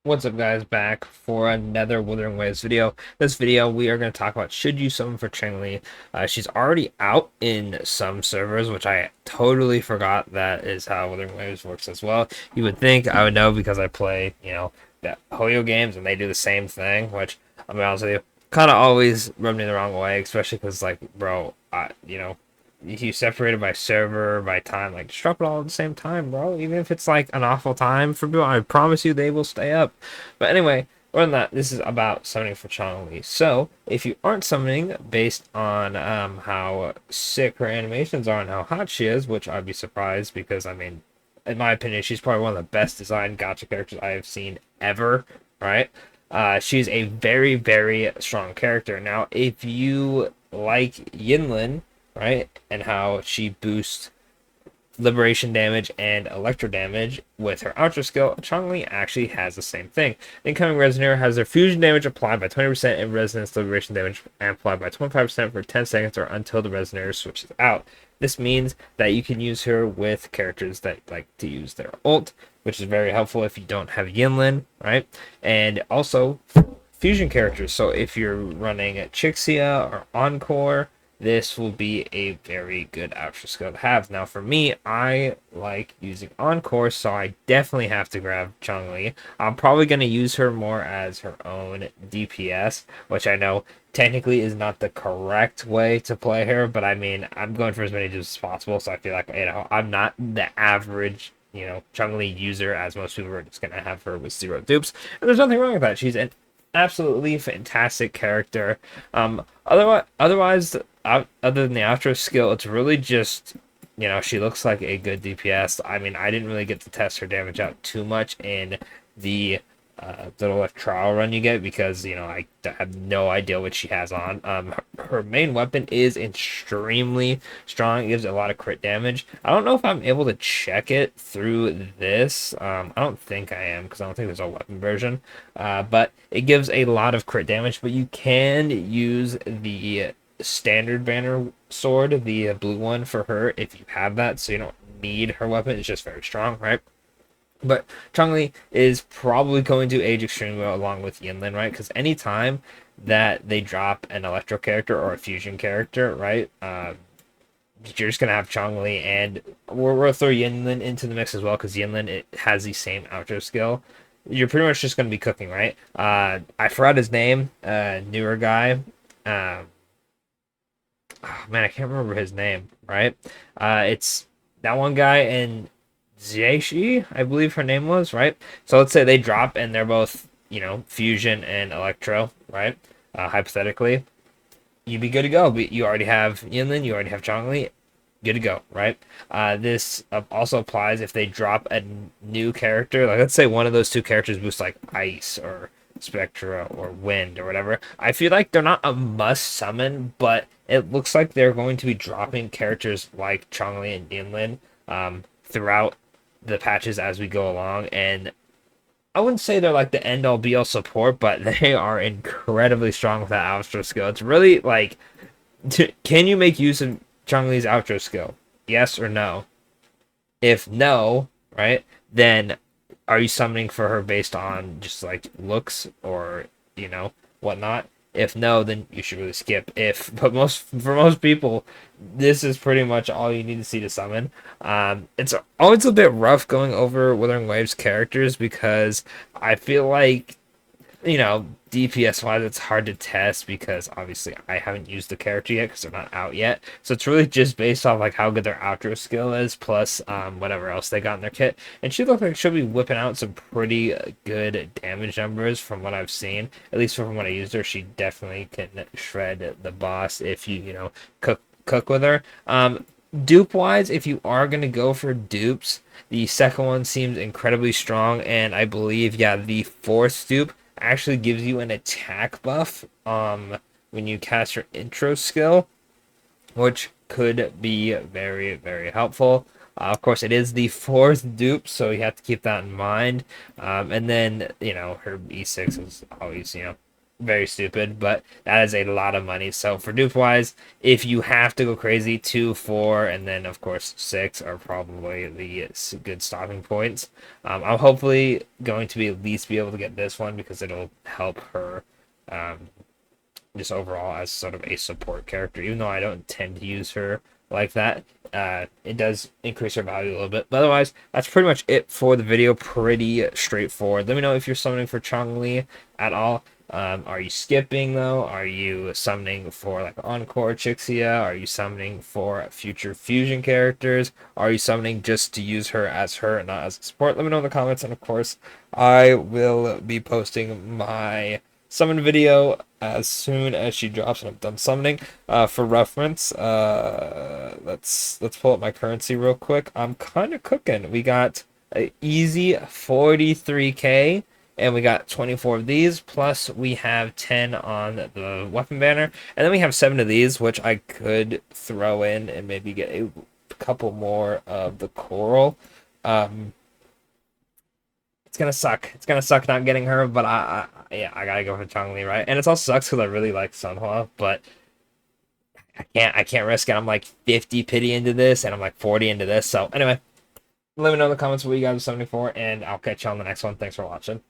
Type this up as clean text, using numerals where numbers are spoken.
What's up, guys? Back for another Wuthering Waves video. This video we are going to talk about should you summon for Changli. She's already out in some servers, which I totally forgot that is how Wuthering Waves works as well. You would think I would know because I play, the KuroGames and they do the same thing, which I'll be honest with you, kind of always rubbed me the wrong way, especially because, like, bro, you separated by server, by time, like just drop it all at the same time, bro. Even if it's like an awful time for people, I promise you they will stay up. But anyway, other than that, this is about summoning for Changli. So if you aren't summoning based on how sick her animations are and how hot she is, which I'd be surprised because I mean, in my opinion, she's probably one of the best designed gacha characters I have seen ever. Right? She's a very, very strong character. Now, if you like Yinlin, right, and how she boosts liberation damage and electro damage with her outro skill, Changli actually has the same thing. Incoming Resonator has their fusion damage applied by 20% and resonance liberation damage amplified by 25% for 10 seconds or until the Resonator switches out. This means that you can use her with characters that like to use their ult, which is very helpful if you don't have Yinlin, right? And also fusion characters. So if you're running Chixia or Encore, this will be a very good outro skill to have. Now, for me, I like using Encore, so I definitely have to grab Changli. I'm probably going to use her more as her own DPS, which I know technically is not the correct way to play her, but I mean, I'm going for as many dupes as possible, so I feel like, I'm not the average Changli user, as most people are just going to have her with 0 dupes. And there's nothing wrong with that. She's an absolutely fantastic character. Otherwise, other than the outro skill, it's really just, she looks like a good DPS. I mean, I didn't really get to test her damage out too much in the little like trial run you get because I have no idea what she has on. Her main weapon is extremely strong. It gives a lot of crit damage. I don't know if I'm able to check it through this. I don't think I am because I don't think there's a weapon version. But it gives a lot of crit damage. But you can use the standard banner sword, the blue one, for her if you have that. So you don't need her weapon. It's just very strong, right? But Changli is probably going to age extremely well along with Yinlin, right? Because anytime that they drop an electro character or a fusion character, right? You're just gonna have Changli, and we'll throw Yinlin into the mix as well because Yinlin it has the same outro skill. You're pretty much just gonna be cooking, right? I forgot his name. Newer guy. Oh, man, I can't remember his name. Right? It's that one guy and Zieshi, I believe her name was, right? So let's say they drop and they're both, fusion and electro, right? Hypothetically, you'd be good to go. But you already have Yinlin, you already have Changli, good to go, right? This also applies if they drop a new character. Like, let's say one of those two characters boosts like Ice or Spectra or Wind or whatever. I feel like they're not a must summon, but it looks like they're going to be dropping characters like Changli and Yinlin throughout the patches as we go along, and I wouldn't say they're like the end all be all support, but they are incredibly strong with that outro skill. It's really like, can you make use of Chang-Li's outro skill? Yes or no? If no, right, then are you summoning for her based on just like looks or whatnot? If no, then you should really skip. But for most people, this is pretty much all you need to see to summon. It's always a bit rough going over Wuthering Waves characters because I feel like DPS wise, it's hard to test because obviously I haven't used the character yet because they're not out yet. So it's really just based off like how good their outro skill is, plus whatever else they got in their kit. And she looks like she'll be whipping out some pretty good damage numbers from what I've seen. At least from when I used her, she definitely can shred the boss if you cook with her. Dupe wise, if you are gonna go for dupes, the second one seems incredibly strong, and I believe the fourth dupe actually gives you an attack buff when you cast your intro skill, which could be very, very helpful. Of course, it is the fourth dupe, so you have to keep that in mind. And then, her E6 is always, very stupid, but that is a lot of money. So for dupe wise, if you have to go crazy, 2, 4, and then of course 6 are probably the good stopping points. I'm hopefully going to be at least be able to get this one because it'll help her um, just overall as sort of a support character, even though I don't intend to use her like that. It does increase her value a little bit. But otherwise, that's pretty much it for the video. Pretty straightforward. Let me know if you're summoning for Changli at all. Are you skipping though? Are you summoning for like Encore Chixia? Are you summoning for future fusion characters? Are you summoning just to use her as her and not as a support? Let me know in the comments, and of course, I will be posting my summon video as soon as she drops and I'm done summoning. For reference, let's pull up my currency real quick. I'm kind of cooking. We got an easy 43k, and we got 24 of these, plus we have 10 on the weapon banner, and then we have 7 of these, which I could throw in and maybe get a couple more of the coral. It's gonna suck. It's gonna suck not getting her, but yeah, I gotta go for Changli, right? And it also sucks because I really like Sunhua, but I can't risk it. I'm like 50 pity into this, and I'm like 40 into this. So anyway, let me know in the comments what you guys are summoning for, and I'll catch you on the next one. Thanks for watching.